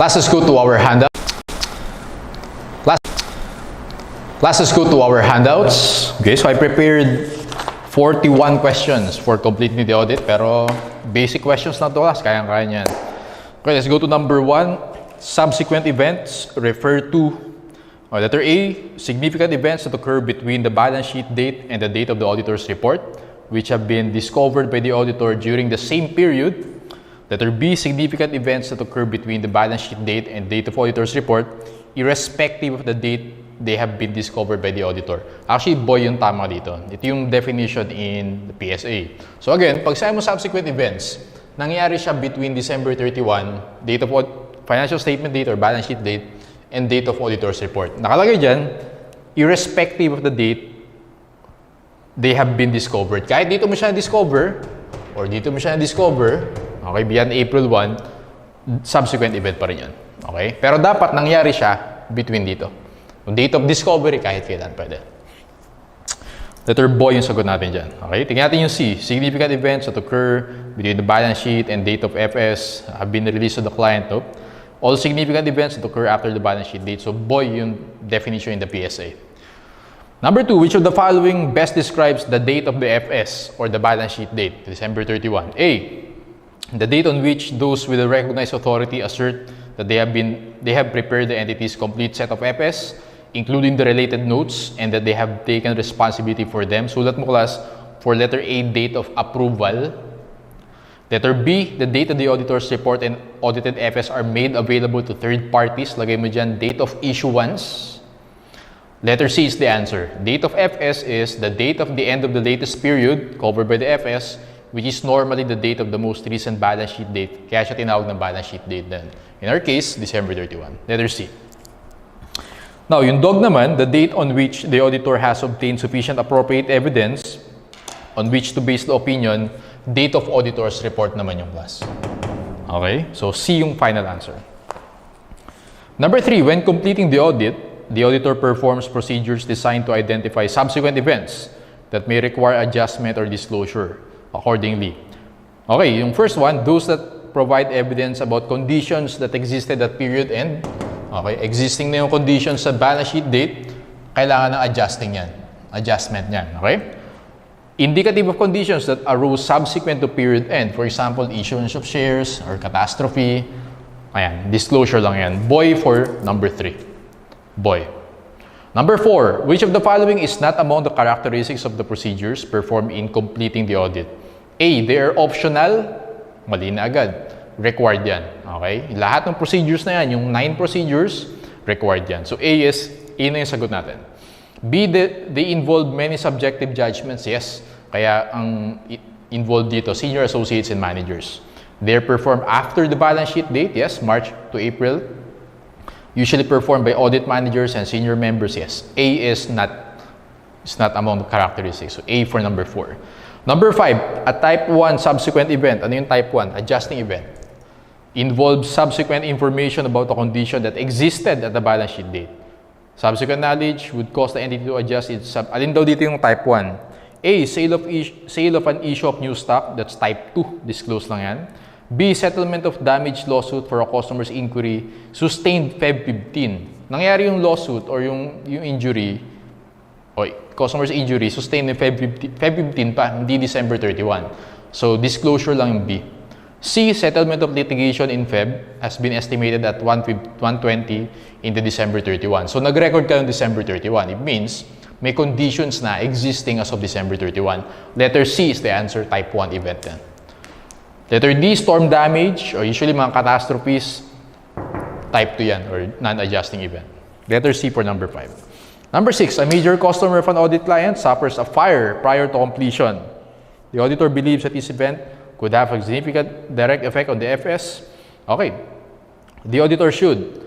Let's go to our handout. Let's go to our handouts. Okay, so I prepared 41 questions for completing the audit, pero basic questions na to, kayang-kaya niyan. Okay, let's go to number 1. Subsequent events refer to, or letter A, significant events that occur between the balance sheet date and the date of the auditor's report, which have been discovered by the auditor during the same period. Letter B, significant events that occur between the balance sheet date and date of auditor's report, irrespective of the date they have been discovered by the auditor. Actually, boy yung tama dito. Ito yung definition in the PSA. So again, pag sabi mo subsequent events, nangyari siya between December 31, date of financial statement date or balance sheet date, and date of auditor's report. Nakalagay dyan, irrespective of the date they have been discovered. Kahit dito mo siya na-discover, or dito mo siya na-discover, okay, beyond April 1, subsequent event pa rin yun. Okay? Pero dapat nangyari siya between dito. Yung date of discovery, kahit kailan pwede. Letter boy yung sagot natin dyan. Okay? Tingnan natin yung C. Significant events that occur between the balance sheet and date of FS have been released to the client. No? All significant events that occur after the balance sheet date. So boy yung definition in the PSA. Number 2, which of the following best describes the date of the FS or the balance sheet date, December 31? A, the date on which those with a recognized authority assert that they have prepared the entity's complete set of FS, including the related notes, and that they have taken responsibility for them. Sulat mo class for letter A, date of approval. Letter B, the date of the auditor's report and audited FS are made available to third parties. Lagay mo dyan, date of issuance. Letter C is the answer. Date of FS is the date of the end of the latest period covered by the FS, which is normally the date of the most recent balance sheet date. Kaya siya tinawag ng balance sheet date din. In our case, December 31. Letter C. Now, yung dog naman, the date on which the auditor has obtained sufficient appropriate evidence on which to base the opinion, date of auditor's report naman yung class. Okay? So, C yung final answer. Number 3, when completing the audit, the auditor performs procedures designed to identify subsequent events that may require adjustment or disclosure accordingly. Okay, yung first one, those that provide evidence about conditions that existed at period end. Okay, existing na yung conditions sa balance sheet date, kailangan ng adjustment yan. Okay? Indicative of conditions that arose subsequent to period end. For example, issuance of shares or catastrophe. Ayan, disclosure lang yan. Boy for number 3. Boy. Number 4, which of the following is not among the characteristics of the procedures performed in completing the audit? A, they are optional. Mali na agad. Required yan. Okay? Lahat ng procedures na yan, yung 9 procedures, required yan. So A na yung sagot natin. B, they involve many subjective judgments. Yes. Kaya ang involved dito, senior associates and managers. They're performed after the balance sheet date. Yes. March to April. Usually performed by audit managers and senior members. Yes. A is not among the characteristics. So A for number 4. Number 5, a type 1 subsequent event. Ano yung type 1? Adjusting event. Involves subsequent information about a condition that existed at the balance sheet date. Subsequent knowledge would cause the entity to adjust its alin daw dito yung type 1? A, sale of an issue of new stock. That's type 2. Disclose lang yan. B, settlement of damage lawsuit for a customer's inquiry sustained Feb 15. Nangyari yung lawsuit or yung injury, customer's injury sustained in Feb 15 pa, hindi December 31. So, disclosure lang yung B. C, settlement of litigation in Feb has been estimated at 120 in the December 31. So, nag-record ka ng December 31. It means may conditions na existing as of December 31. Letter C is the answer, type 1 event then. Letter D, storm damage or usually mga catastrophes, type 2 yan or non-adjusting event. Letter C for number 5. Number 6, a major customer of an audit client suffers a fire prior to completion. The auditor believes that this event could have a significant direct effect on the FS. Okay. The auditor should.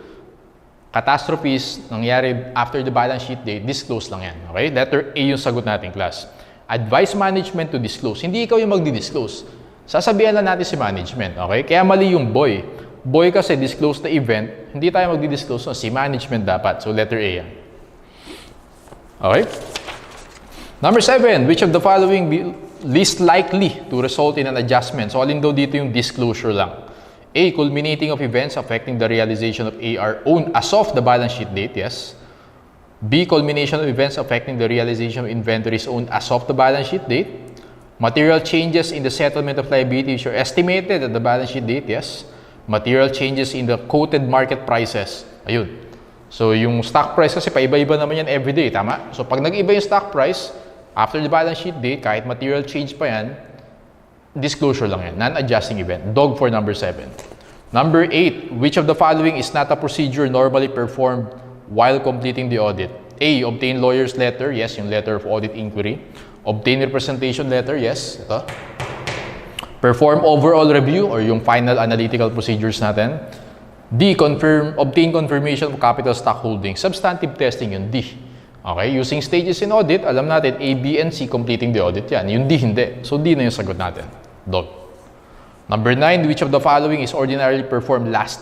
Catastrophes, nangyari after the balance sheet date, disclose lang yan. Okay? Letter A yung sagot natin, class. Advise management to disclose. Hindi ikaw yung magdi-disclose. Sasabihan lang natin si management. Okay? Kaya mali yung boy. Boy kasi disclose the event, hindi tayo magdi-disclose. No? Si management dapat. So, letter A yan. Okay? Number 7, which of the following least likely to result in an adjustment? So, alin daw dito yung disclosure lang? A. Culminating of events affecting the realization of A are owned as of the balance sheet date, yes. B. Culmination of events affecting the realization of inventories owned as of the balance sheet date. Material changes in the settlement of liabilities are estimated at the balance sheet date, yes. Material changes in the quoted market prices. Ayun. So, yung stock price kasi paiba-iba naman yan everyday, tama? So, pag nag-iba yung stock price, after the balance sheet date, kahit material change pa yan, disclosure lang yan, non-adjusting event. Dog for number 7. Number 8, which of the following is not a procedure normally performed while completing the audit? A. Obtain lawyer's letter. Yes, yung letter of audit inquiry. Obtain representation letter. Yes, ito. Perform overall review or yung final analytical procedures natin. D. Obtain confirmation of capital stock holding. Substantive testing yung D. Okay, using stages in audit, alam natin A, B, and C completing the audit yan. Yung D, hindi. So, D na yung sagot natin. Dog. Number 9, which of the following is ordinarily performed last?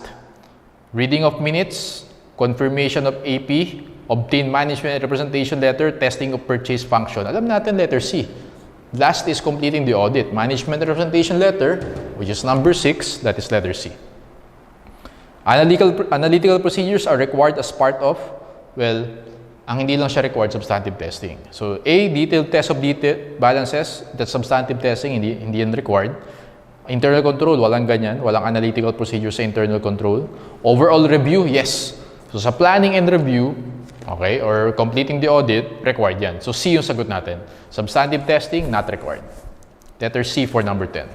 Reading of minutes, confirmation of AP, obtain management representation letter, testing of purchase function. Alam natin letter C. Last is completing the audit. Management representation letter, which is number 6, that is letter C. Analytical procedures are required as part of, well, ang hindi lang siya required, substantive testing. So, A, detailed test of detailed balances, that's substantive testing, hindi yan required. Internal control, walang ganyan, walang analytical procedure sa internal control. Overall review, yes. So, sa planning and review, okay, or completing the audit, required yan. So, C yung sagot natin. Substantive testing, not required. Letter C for number 10.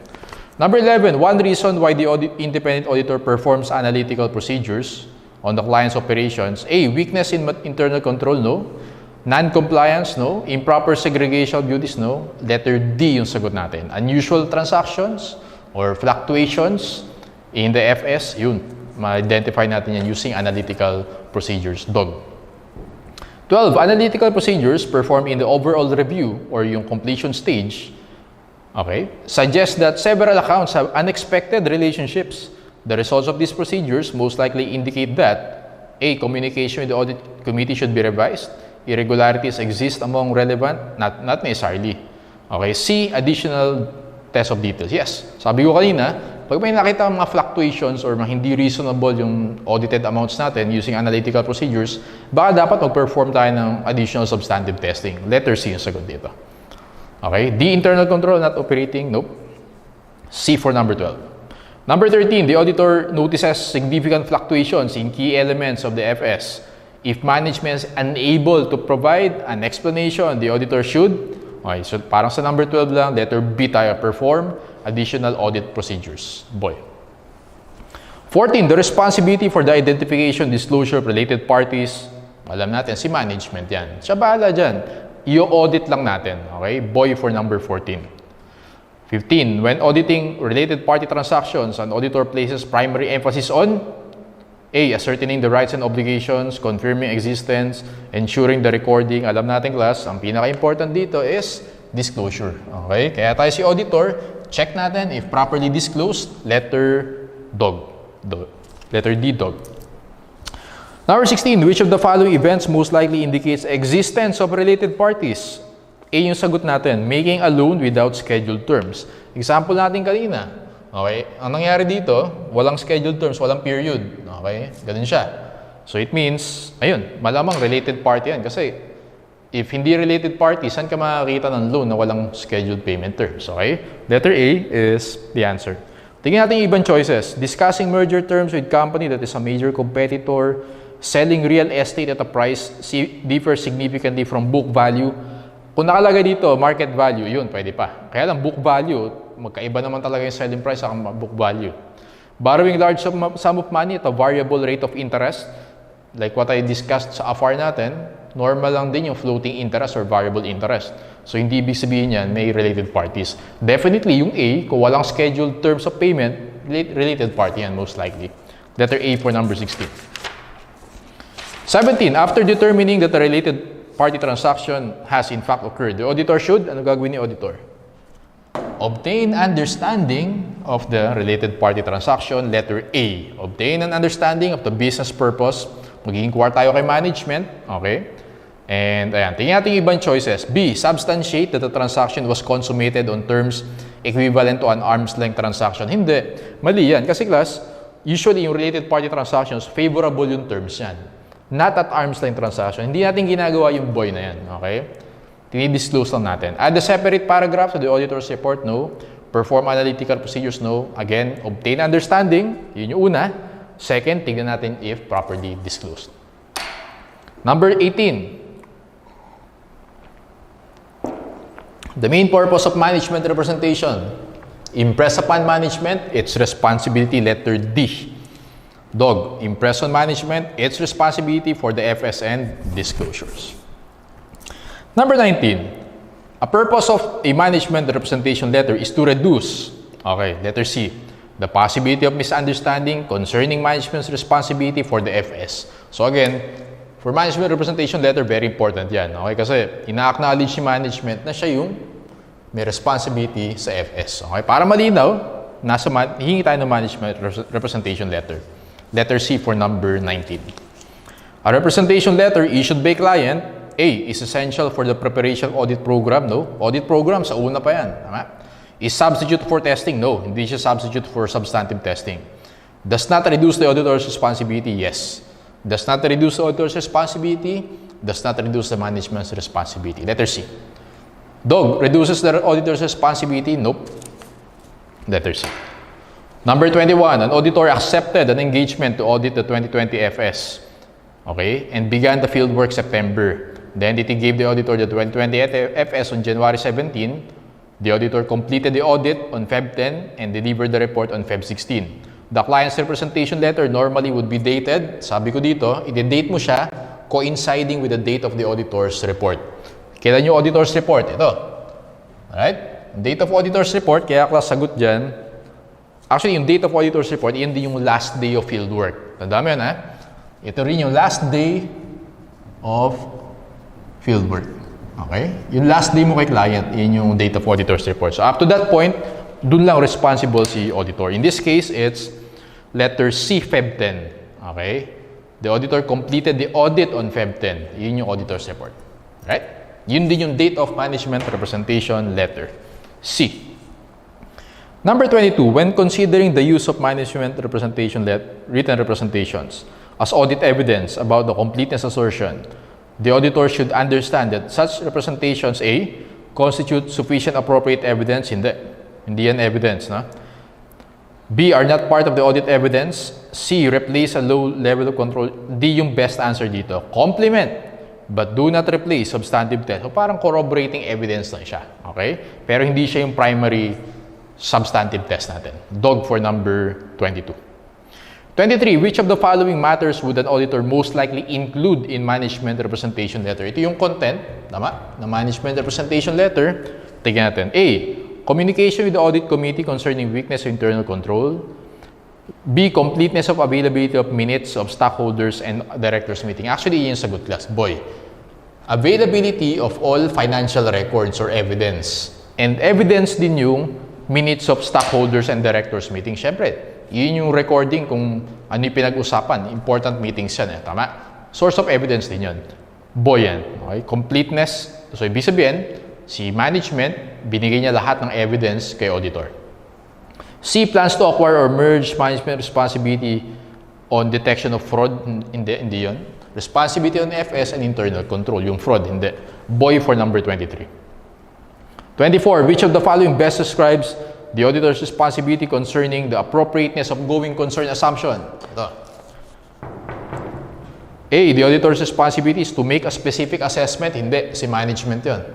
Number 11, one reason why the independent auditor performs analytical procedures on the client's operations. A. Weakness in internal control, no. Non-compliance, no. Improper segregation of duties, no. Letter D yung sagot natin. Unusual transactions or fluctuations in the FS, yun. Ma-identify natin yan using analytical procedures. Dog. 12. Analytical procedures performed in the overall review or yung completion stage, okay, suggest that several accounts have unexpected relationships. The results of these procedures most likely indicate that A. Communication with the audit committee should be revised. Irregularities exist among relevant, not necessarily. Okay, C. Additional test of details. Yes, sabi ko kanina, pag may nakita mga fluctuations or mga hindi reasonable yung audited amounts natin using analytical procedures, baka dapat mag-perform tayo ng additional substantive testing. Letter C yung sagot dito. Okay, D. Internal control, not operating. Nope. C for number 12. Number 13, the auditor notices significant fluctuations in key elements of the FS. If management is unable to provide an explanation, the auditor should, okay, so parang sa number 12 lang, letter B tayo, perform additional audit procedures. Boy. 14, the responsibility for the identification, disclosure of related parties. Alam natin, si management yan. Siya bahala dyan. I-audit lang natin. Okay? Boy for number 14. 15. When auditing related party transactions, an auditor places primary emphasis on A. Ascertaining the rights and obligations, confirming existence, ensuring the recording. Alam natin class, ang pinaka-important dito is disclosure. Okay? Kaya tayo si auditor, check natin if properly disclosed, letter dog. Letter D, dog. Number 16. Which of the following events most likely indicates existence of related parties? A yung sagot natin, making a loan without scheduled terms. Example natin kanina. Okay? Ang nangyari dito, walang scheduled terms, walang period. Okay? Ganun siya. So it means, ayun, malamang related party yan. Kasi if hindi related party, saan ka makakita ng loan na walang scheduled payment terms? Okay? Letter A is the answer. Tingnan natin yung ibang choices. Discussing merger terms with company that is a major competitor. Selling real estate at a price differs significantly from book value. Kung nakalagay dito, market value, yun, pwede pa. Kaya lang, book value, magkaiba naman talaga yung selling price sa book value. Borrowing large sum of money at a variable rate of interest, like what I discussed sa AFAR natin, normal lang din yung floating interest or variable interest. So, hindi ibig sabihin yan, may related parties. Definitely, yung A, kung walang scheduled terms of payment, related party yan, most likely. Letter A for number 16. 17. After determining that the related party transaction has in fact occurred, the auditor should, ano gagawin ni auditor? Obtain understanding of the related party transaction. Letter A. Obtain an understanding of the business purpose. Mag-inquire tayo kay management. Okay? And ayan, tingnan natin yung ibang choices. B. Substantiate that the transaction was consummated on terms equivalent to an arm's length transaction. Hindi. Mali yan. Kasi class, usually yung related party transactions, favorable yung terms yan. Not at arm's length transaction. Hindi natin ginagawa yung boy na yan. Okay? Tinidisclose lang natin. Add a separate paragraph to the auditor's report, no. Perform analytical procedures, no. Again, obtain understanding, yun yung una. Second, tignan natin if properly disclosed. Number 18. The main purpose of management representation. Impress upon management, its responsibility, letter D. Dog, impress on management, its responsibility for the FSN disclosures. Number 19. A purpose of a management representation letter is to reduce, okay, letter C, the possibility of misunderstanding concerning management's responsibility for the FS. So again, for management representation letter, very important yan. Okay? Kasi ina-acknowledge si management na siya yung may responsibility sa FS. Okay? Para malinaw, hihingi tayo ng management representation letter. Letter C for number 19. A representation letter issued by client, A, is essential for the preparation of audit program, no? Audit program, sa una pa yan. Tama? Is substitute for testing? No, hindi siya substitute for substantive testing. Does not reduce the auditor's responsibility? Yes. Does not reduce the auditor's responsibility? Does not reduce the management's responsibility. Letter C. Dog, reduces the auditor's responsibility? Nope. Letter C. Number 21, an auditor accepted an engagement to audit the 2020 FS. Okay? And began the fieldwork September. The entity gave the auditor the 2020 FS on January 17. The auditor completed the audit on Feb 10 and delivered the report on Feb 16. The client's representation letter normally would be dated. Sabi ko dito, i-date mo siya coinciding with the date of the auditor's report. Kailan yung auditor's report? Ito. Alright? Date of auditor's report, kaya class sagot dyan. Actually, yung date of auditor's report, yan din yung last day of fieldwork. Tanda mo yan, ha? Ito rin yung last day of fieldwork. Okay? Yung last day mo kay client, yun yung date of auditor's report. So, up to that point, dun lang responsible si auditor. In this case, it's letter C, Feb 10. Okay? The auditor completed the audit on Feb 10. Yun yung auditor's report. Right? Yun din yung date of management representation letter. C. Number 22, when considering the use of management representation written representations as audit evidence about the completeness assertion, the auditor should understand that such representations, A, constitute sufficient appropriate evidence, hindi yan evidence, no? B, are not part of the audit evidence. C, replace a low level of control. D, yung best answer dito. Complement, but do not replace substantive test. So parang corroborating evidence lang siya, okay? Pero hindi siya yung primary substantive test natin. Dog for number 22. 23. Which of the following matters would an auditor most likely include in management representation letter? Ito yung content, tama, na management representation letter. Tignan natin. A. Communication with the audit committee concerning weakness of internal control. B. Completeness of availability of minutes of stockholders and directors meeting. Actually, yun yung sagot class. Boy. Availability of all financial records or evidence. And evidence din yung minutes of stockholders and directors meeting. Siyempre, yun yung recording kung ano yung pinag-usapan. Important meetings yan. Tama? Source of evidence din yun. Boy yan. Okay? Completeness. So, ibig sabihin, si management, binigay niya lahat ng evidence kay auditor. C. Plans to acquire or merge management responsibility on detection of fraud. Hindi yun. Responsibility on FS and internal control. Yung fraud, hindi. Boy for number 23. 24. Which of the following best describes the auditor's responsibility concerning the appropriateness of going concern assumption? Ito. A. The auditor's responsibility is to make a specific assessment. Hindi. Si management yun.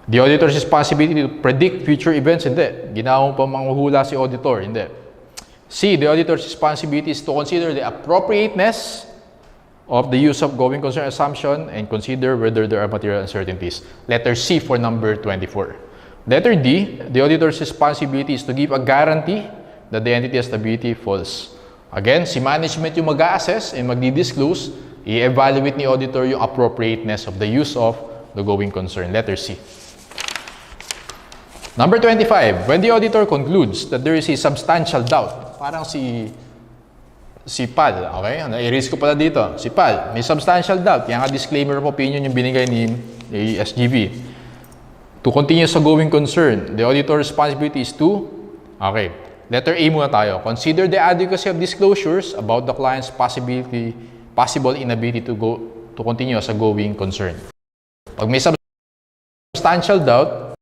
The auditor's responsibility to predict future events. Hindi. Ginawa mo pa manghuhula si auditor. Hindi. C. The auditor's responsibility is to consider the appropriateness of the use of going concern assumption and consider whether there are material uncertainties. Letter C for number 24. Letter D, the auditor's responsibility is to give a guarantee that the entity has stability false. Again, si management yung mag-a-assess and magdi-disclose, i-evaluate ni auditor yung appropriateness of the use of the going concern. Letter C. Number 25, when the auditor concludes that there is a substantial doubt, parang si Pal, okay? I-raise ko pala dito. Si Pal, may substantial doubt. Yan nga disclaimer of opinion yung binigay ni SGV. To continue sa going concern, the auditor's responsibility is to, okay, Letter A muna tayo. Consider the adequacy of disclosures about the client's possible inability to continue as a going concern. Pag may substantial doubt,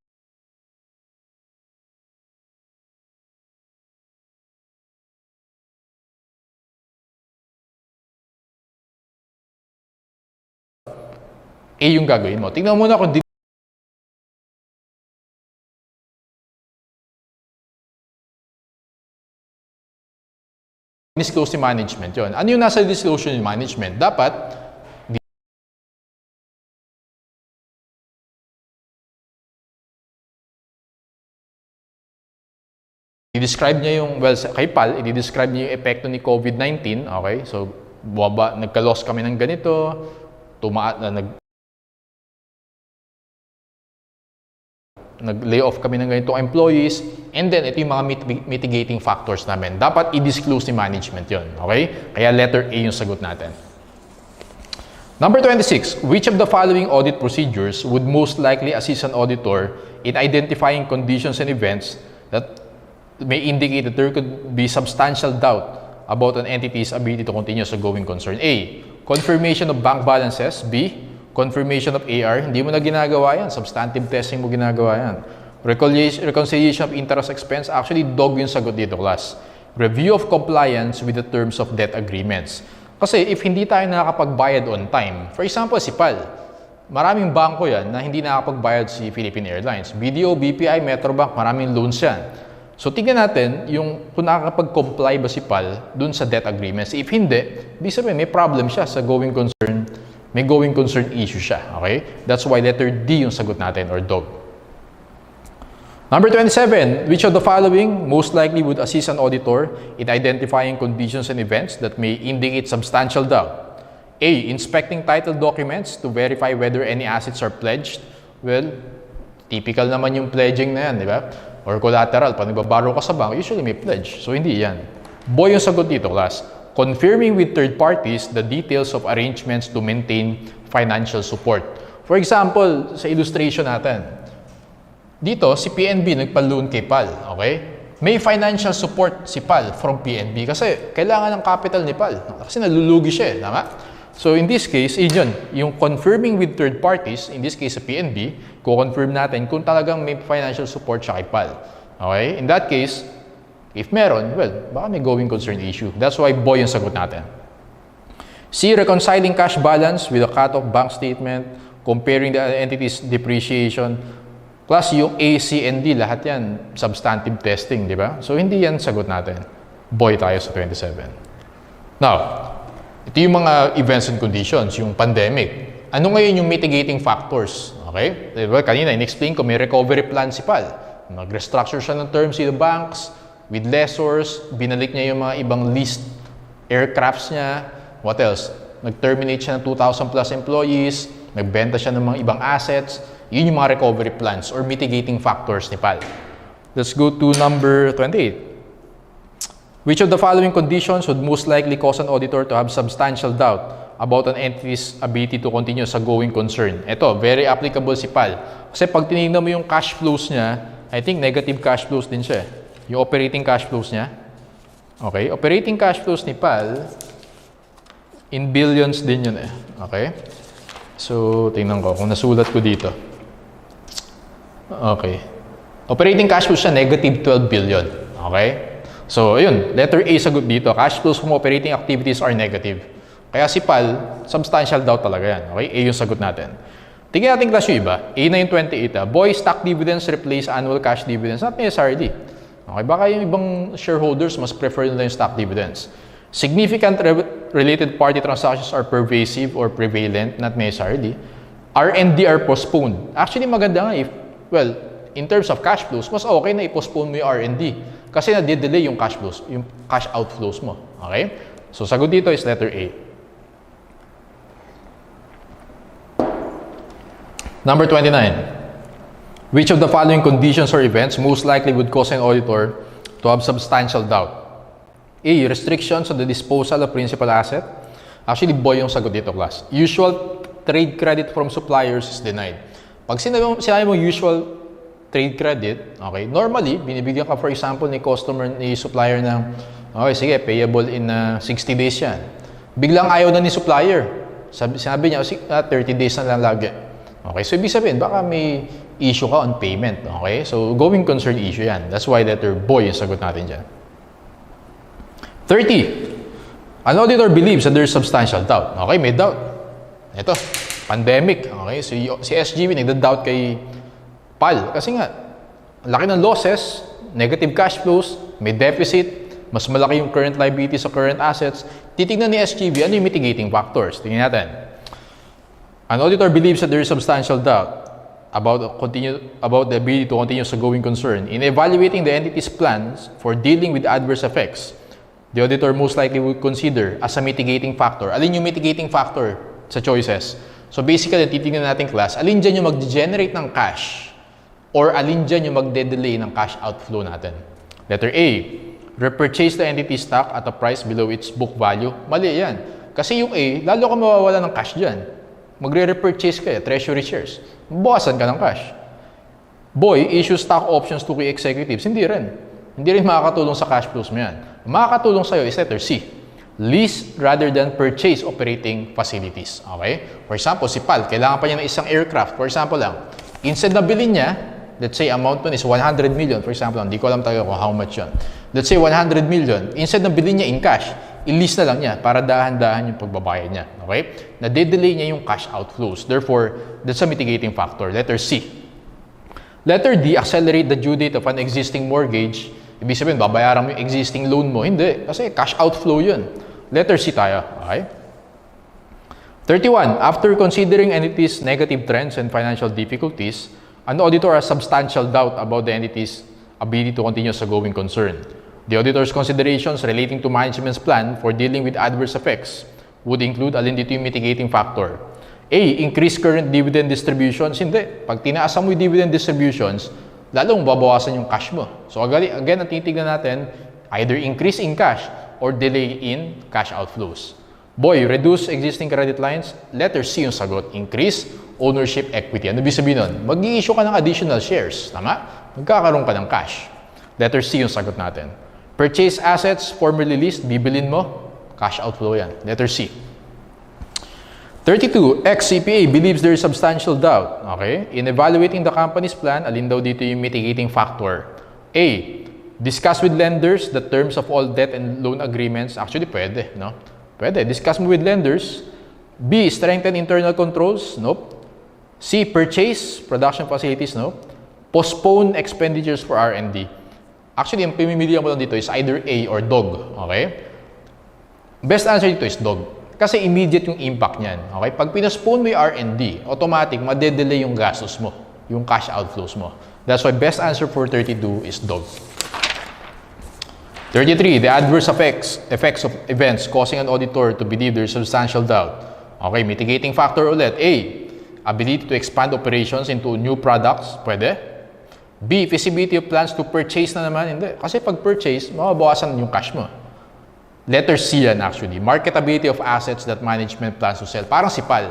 A yung gagawin mo. Tingnan mo muna kung disclose ni management yon. Ano yung nasa disclosure ni management? Dapat i-describe niya yung, well, kay Pal, i-describe niya yung epekto ni COVID-19. Okay? So, nagka-loss kami ng ganito, nag-lay off kami ng ganitong employees, and then ito yung mga mitigating factors namin. Dapat i-disclose ni management yon. Okay? Kaya letter A yung sagot natin. Number 26, which of the following audit procedures would most likely assist an auditor in identifying conditions and events that may indicate that there could be substantial doubt about an entity's ability to continue as a going concern? A, confirmation of bank balances. B, confirmation of AR, hindi mo na ginagawa yan. Substantive testing mo ginagawa yan. Reconciliation of interest expense, actually dog yung sagot dito, class. Review of compliance with the terms of debt agreements. Kasi if hindi tayo nakakapagbayad on time, for example, si PAL, maraming bangko yan na hindi nakakapagbayad si Philippine Airlines. BDO, BPI, Metrobank, maraming loans yan. So tingnan natin yung kung nakakapag-comply ba si PAL dun sa debt agreements. If hindi, ibig sabihin may problem siya sa going concern. May going concern issue siya, okay? That's why letter D yung sagot natin, or dog. Number 27, which of the following most likely would assist an auditor in identifying conditions and events that may indicate substantial doubt? A, inspecting title documents to verify whether any assets are pledged. Well, typical naman yung pledging na yan, di ba? Or collateral, pag nagbabaro ka sa bank, usually may pledge. So, hindi yan. Boy yung sagot dito, class. Confirming with third parties the details of arrangements to maintain financial support. For example, sa illustration natin, dito si PNB nagpa-loan kay PAL, okay? May financial support si PAL from PNB kasi kailangan ng capital ni PAL kasi nalulugi siya, tama? So in this case, yun, yung confirming with third parties, in this case sa PNB, ko-confirm natin kung talagang may financial support siya kay PAL. Okay? In that case, if meron, well, baka may going concern issue. That's why boy yung sagot natin. C, reconciling cash balance with a cut-off bank statement, comparing the entity's depreciation, plus yung A, C, and D, lahat yan, substantive testing, di ba? So, hindi yan sagot natin. Boy tayo sa 27. Now, ito yung mga events and conditions, yung pandemic. Ano ngayon yung mitigating factors? Okay? Well, kanina, in-explain ko, may recovery plan si PAL. Nag-restructure siya ng terms with the banks, with lessors, binalik niya yung mga ibang leased aircrafts niya. What else? Nag-terminate siya ng 2,000 plus employees, nagbenta siya ng mga ibang assets. Yun yung mga recovery plans or mitigating factors ni PAL. Let's go to number 28. Which of the following conditions would most likely cause an auditor to have substantial doubt about an entity's ability to continue as a going concern? Ito, very applicable si PAL. Kasi pag tinignan mo yung cash flows niya, I think negative cash flows din siya. Yung operating cash flows niya. Okay? Operating cash flows ni PAL, in billions din yun eh. Okay? So, tingnan ko kung nasulat ko dito. Okay. Operating cash flows siya, negative 12 billion. Okay? So, ayun. Letter A sagot dito. Cash flows from operating activities are negative. Kaya si PAL, substantial doubt talaga yan. Okay? A yung sagot natin. Tingnan natin class yung iba. A na yung 28. Boy, stock dividends replace annual cash dividends. Not necessarily. Okay, baka yung ibang shareholders mas prefer nila yung stock dividends. Significant related party transactions are pervasive or prevalent, not necessarily. R&D are postponed. Actually, maganda nga if, well, in terms of cash flows, mas okay na i-postpone mo yung R&D kasi na-delay yung cash flows, yung cash outflows mo. Okay? So, sagot dito is letter A. Number 29. Which of the following conditions or events most likely would cause an auditor to have substantial doubt? A, restrictions on the disposal of principal asset. Actually, boy yung sagot dito, class. Usual trade credit from suppliers is denied. Pag sinabi mo usual trade credit, okay, normally, binibigyan ka, for example, ni supplier ng, okay, sige, payable in 60 days yan. Biglang ayaw na ni supplier. Sabi niya, 30 days na lang lagi. Okay, so ibig sabihin, baka may issue ka on payment. Okay, so going concern issue yan. That's why letter boy yung sagot natin dyan. 30. An auditor believes that there's substantial doubt. Okay, may doubt. Ito, pandemic. Okay, so si SGB nagda-doubt kay PAL. Kasi nga, laki ng losses, negative cash flows, may deficit, mas malaki yung current liabilities sa current assets. Titignan ni SGB, ano yung mitigating factors? Tingnan natin. An auditor believes that there is substantial doubt about the ability to continue as a going concern. In evaluating the entity's plans for dealing with adverse effects, the auditor most likely would consider as a mitigating factor. Alin yung mitigating factor sa choices? So basically, titignan natin class, alin dyan yung mag-generate ng cash or alin dyan yung magde-delay ng cash outflow natin. Letter A, repurchase the entity stock at a price below its book value. Mali yan. Kasi yung A, lalo ka mawawala ng cash dyan. Magre-repurchase ka, treasury shares. Bawasan ka ng cash. Boy, issue stock options to key executives. Hindi rin. Hindi rin makakatulong sa cash flows mo yan. Makakatulong sa'yo is letter C. Lease rather than purchase operating facilities. Okay? For example, si PAL, kailangan pa niya ng isang aircraft. For example lang, instead na bilhin niya, let's say amount nun is 100 million. For example lang, hindi ko alam tayo kung how much yun. Let's say 100 million. Instead na bilhin niya in cash, i-lease na lang niya para dahan-dahan yung pagbabayad niya. Okay? Na-delay niya yung cash outflows. Therefore, that's a mitigating factor. Letter C. Letter D, accelerate the due date of an existing mortgage. Ibig sabihin, babayaran mo yung existing loan mo. Hindi. Kasi cash outflow yun. Letter C tayo. Okay? 31. After considering entity's negative trends and financial difficulties, an auditor has substantial doubt about the entity's ability to continue as a going concern. The auditor's considerations relating to management's plan for dealing with adverse effects would include alin dito yung mitigating factor. A. Increase current dividend distributions. Hindi. Pag tinaasan mo yung dividend distributions, lalong babawasan yung cash mo. So again, titignan natin, either increase in cash or delay in cash outflows. Boy, reduce existing credit lines. Letter C yung sagot. Increase ownership equity. Ano ibig sabihin nun? Mag-i-issue ka ng additional shares. Tama? Magkakaroon ka ng cash. Letter C yung sagot natin. Purchase assets formerly leased, bibilin mo, cash outflow yan. Letter C. 32. Ex-CPA believes there is substantial doubt. Okay? In evaluating the company's plan, alin daw dito yung mitigating factor? A. Discuss with lenders the terms of all debt and loan agreements. Actually, pwede. No? Pwede. Discuss mo with lenders. B. Strengthen internal controls. Nope. C. Purchase production facilities. Nope. Postpone expenditures for R&D. Actually, yung pimimilihan mo lang dito is either A or dog. Okay? Best answer dito is dog. Kasi immediate yung impact niyan. Okay? Pag pinaspone mo yung R&D, automatic, madedelay yung gastos mo. Yung cash outflows mo. That's why best answer for 32 is dog. 33. The adverse effects of events causing an auditor to believe there is substantial doubt. Okay, mitigating factor ulit. A. Ability to expand operations into new products. Pwede. B. Feasibility of plans to purchase na naman. Hindi. Kasi pag purchase, mababawasan yung cash mo. Letter C yan actually. Marketability of assets that management plans to sell. Parang si PAL.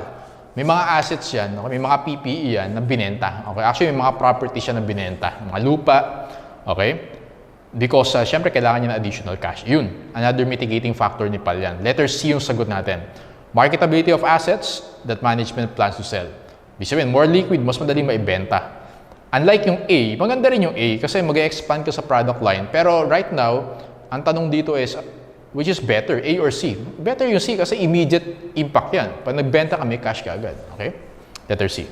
May mga assets yan. Okay? May mga PPE yan na binenta. Okay? Actually, may mga properties yan na binenta. Mga lupa. Okay? Because, syempre, kailangan niya ng additional cash. Yun. Another mitigating factor ni PAL yan. Letter C yung sagot natin. Marketability of assets that management plans to sell. Ibig sabihin, more liquid, mas madaling maibenta. Unlike yung A, maganda rin yung A kasi mag-expand ka sa product line. Pero right now, ang tanong dito is, which is better, A or C? Better yung C kasi immediate impact yan. Pag nagbenta ka, may cash ka agad. Okay? Letter C.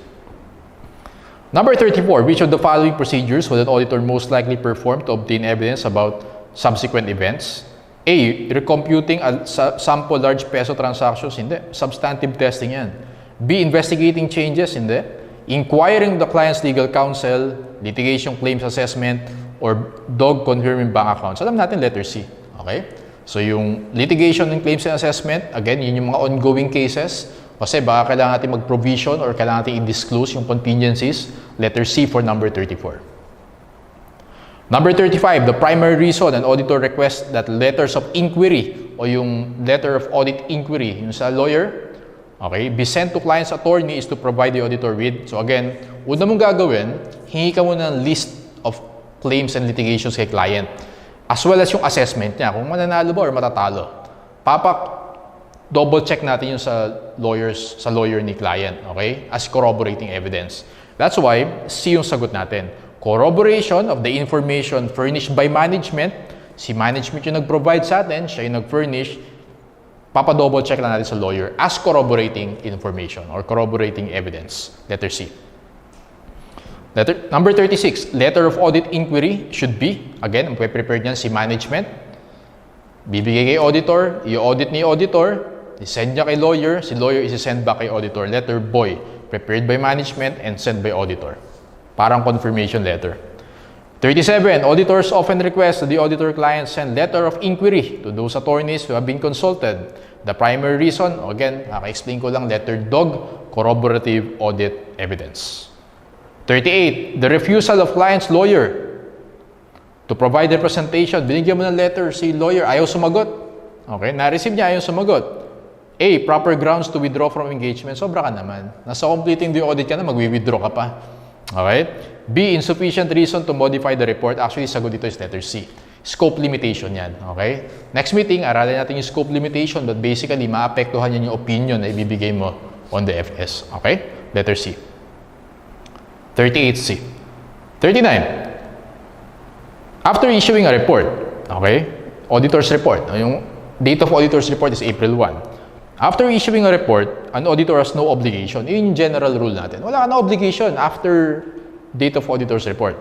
Number 34, which of the following procedures would an auditor most likely perform to obtain evidence about subsequent events? A. Recomputing a sample large peso transactions? Hindi. Substantive testing yan. B. Investigating changes? Hindi. Inquiring the client's legal counsel, litigation claims assessment, or dog confirming bank accounts. Alam natin letter C. Okay? So yung litigation and claims and assessment, again, yun yung mga ongoing cases. Kasi baka kailangan natin mag-provision or kailangan natin i-disclose yung contingencies. Letter C for number 34. Number 35, the primary reason an auditor requests that letters of inquiry o yung letter of audit inquiry, yung sa lawyer, Okay? Be sent to client's attorney is to provide the auditor with. So again, una mong gagawin, hingi ka muna ng list of claims and litigations kay client. As well as yung assessment niya, kung mananalo ba or matatalo. Double check natin yung sa lawyer ni client, okay? As corroborating evidence. That's why C yung sagot natin. Corroboration of the information furnished by management. Si management yung nag-provide sa atin, siya yung nag-furnish. Double check lang natin sa lawyer as corroborating information or corroborating evidence. Letter C. Number 36, letter of audit inquiry should be, again, ang prepared niyan si management. Bibigay kay auditor, i-audit ni auditor, i-send niya kay lawyer, si lawyer isi-send back kay auditor. Letter B, prepared by management and sent by auditor. Parang confirmation letter. 37, auditors often request that the auditor client send letter of inquiry to those attorneys who have been consulted. The primary reason, again, naka-explain ko lang, letter DOG, corroborative audit evidence. 38, the refusal of client's lawyer to provide representation. Binigyan mo ng letter si lawyer, ayaw sumagot. Okay, na-receive niya, ayaw sumagot. A, proper grounds to withdraw from engagement. Sobra ka naman. Nasa completing the audit ka na, magwi-withdraw ka pa. Okay? B, insufficient reason to modify the report. Actually, sagot dito is letter C. Scope limitation yan. Okay? Next meeting, aralin natin yung scope limitation, but basically, maapektuhan yan yung opinion na ibibigay mo on the FS. Okay? Letter C. 38C. 39. After issuing a report, okay? Auditor's report. Yung date of auditor's report is April 1. After issuing a report, an auditor has no obligation. Yun yung general rule natin. Wala ka na obligation after date of auditor's report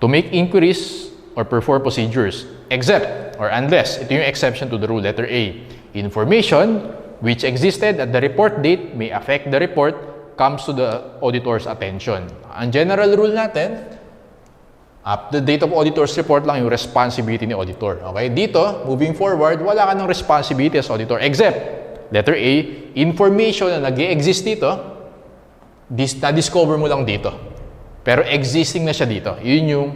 to make inquiries or perform procedures, except or unless, ito yung exception to the rule, letter A. Information which existed at the report date may affect the report comes to the auditor's attention. Ang general rule natin, up the date of auditor's report lang yung responsibility ni auditor. Okay? Dito, moving forward, wala ka ng responsibility as auditor except, letter A, information na nag-i-exist dito, na-discover mo lang dito. Pero existing na siya dito. Yun yung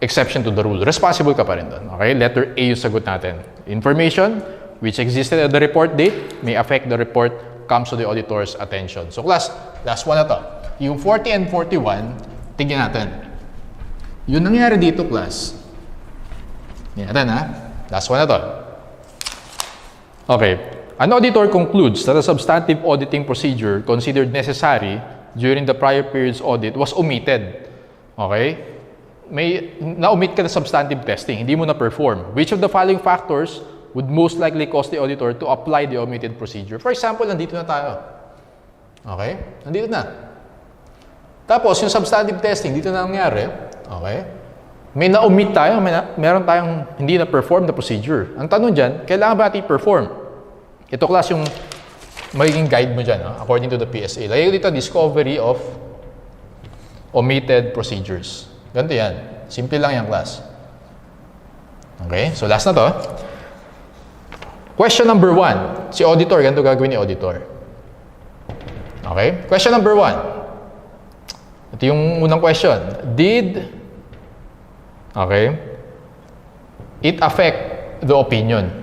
exception to the rule. Responsible ka pa rin doon. Okay? Letter A yung sagot natin. Information which existed at the report date may affect the report comes to the auditor's attention. So class, last one na to. Yung 40 and 41, tingnan natin. Yung nangyari dito, class. Tingnan natin, ha? Last one na to. Okay. An auditor concludes that a substantive auditing procedure considered necessary during the prior period's audit was omitted. Okay? May na-omit ka na substantive testing, hindi mo na-perform. Which of the following factors would most likely cause the auditor to apply the omitted procedure? For example, nandito na tayo. Okay? Nandito na. Tapos, yung substantive testing, dito na nangyari. Okay? May na-omit tayo, meron tayong hindi na-perform na procedure. Ang tanong dyan, kailangan ba natin perform? Ito class yung magiging guide mo dyan, according to the PSA. Lagay dito, discovery of omitted procedures. Ganito yan. Simple lang yan, class. Okay? So, last na to. Question number 1. Si auditor, ganito gagawin ni auditor. Okay? Question number 1. Ito yung unang question. Did it affect the opinion?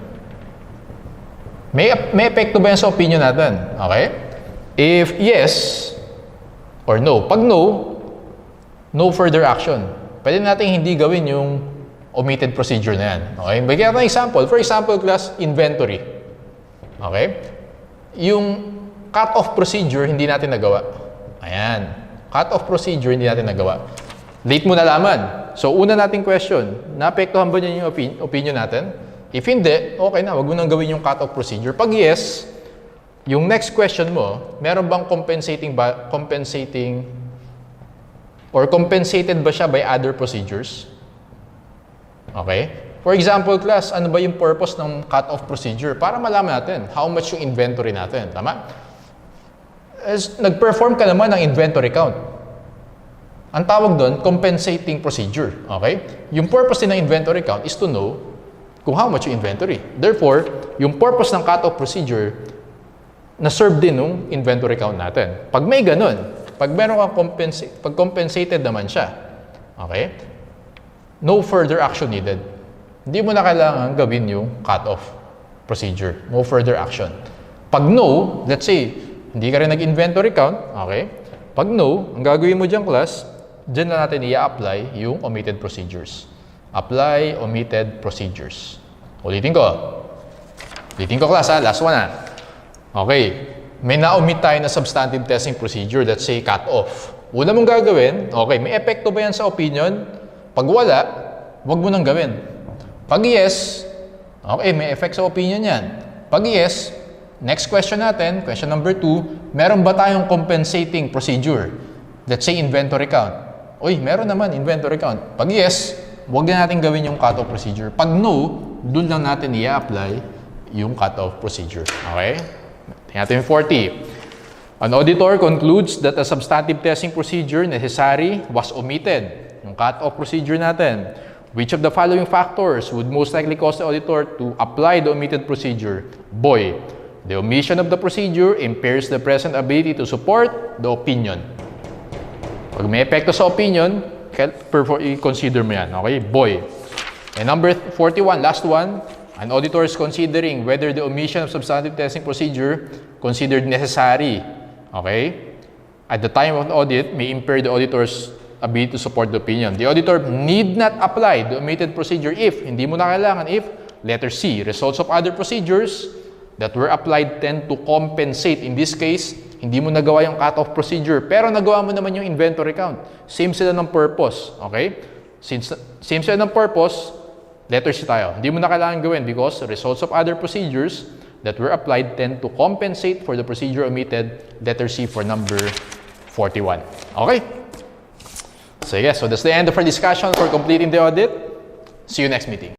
May epekto ba yan sa opinion natin? Okay? If yes or no. Pag no further action. Pwede natin hindi gawin yung omitted procedure na yan. Okay? Bigyan natin example. For example, class, inventory. Okay? Yung cut-off procedure, hindi natin nagawa. Ayan. Cut-off procedure, hindi natin nagawa. Late mo nalaman. So, una nating question, naapektuhan ba niya yung opinion natin? If hindi, okay na, wag mo nang gawin yung cut-off procedure. Pag yes, yung next question mo, meron bang compensated ba siya by other procedures? Okay? For example, class, ano ba yung purpose ng cut-off procedure? Para malaman natin how much yung inventory natin. Tama? Nag-perform ka naman ng inventory count. Ang tawag doon, compensating procedure. Okay? Yung purpose din ng inventory count is to know kung how much yung inventory. Therefore, yung purpose ng cut-off procedure na-serve din ng inventory count natin. Pag may ganun, pag meron kang pag compensated naman siya, okay? No further action needed. Hindi mo na kailangan gawin yung cut-off procedure. No further action. Pag no, let's say, hindi ka rin nag-inventory count, okay? Pag no, ang gagawin mo dyan, class, dyan na natin i-apply yung omitted procedures. Apply omitted procedures. Ulitin ko. Ulitin ko, class, ha? Last one, ha? Okay. May na-omit tayo na substantive testing procedure, let's say, cut-off. Una mong gagawin, okay, may epekto ba yan sa opinion? Pag wala, huwag mo nang gawin. Pag yes, okay, may effect sa opinion yan. Pag yes, next question natin, question number 2, meron ba tayong compensating procedure? Let's say inventory count. Uy, meron naman inventory count. Pag yes, huwag na natin gawin yung cut-off procedure. Pag no, dun lang natin i-apply yung cut-off procedure. Okay? Tingnan natin yung 40. An auditor concludes that a substantive testing procedure necessary was omitted. Yung cut-off procedure natin. Which of the following factors would most likely cause the auditor to apply the omitted procedure? Boy, the omission of the procedure impairs the present ability to support the opinion. Pag may epekto sa opinion, i-consider mo yan. Okay? Boy. And number 41, last one. An auditor is considering whether the omission of substantive testing procedure considered necessary. Okay? At the time of the audit, may impair the auditor's ability to support the opinion. The auditor need not apply the omitted procedure if, hindi mo na kailangan if, letter C, results of other procedures that were applied tend to compensate. In this case, hindi mo nagawa yung cut-off procedure, pero nagawa mo naman yung inventory count. Same sila ng purpose. Okay? Since same sila ng purpose, letter C tayo. Hindi mo na kailangan gawin because results of other procedures that were applied tend to compensate for the procedure omitted. Letter C for number 41. Okay? So yes, so that's the end of our discussion for completing the audit. See you next meeting.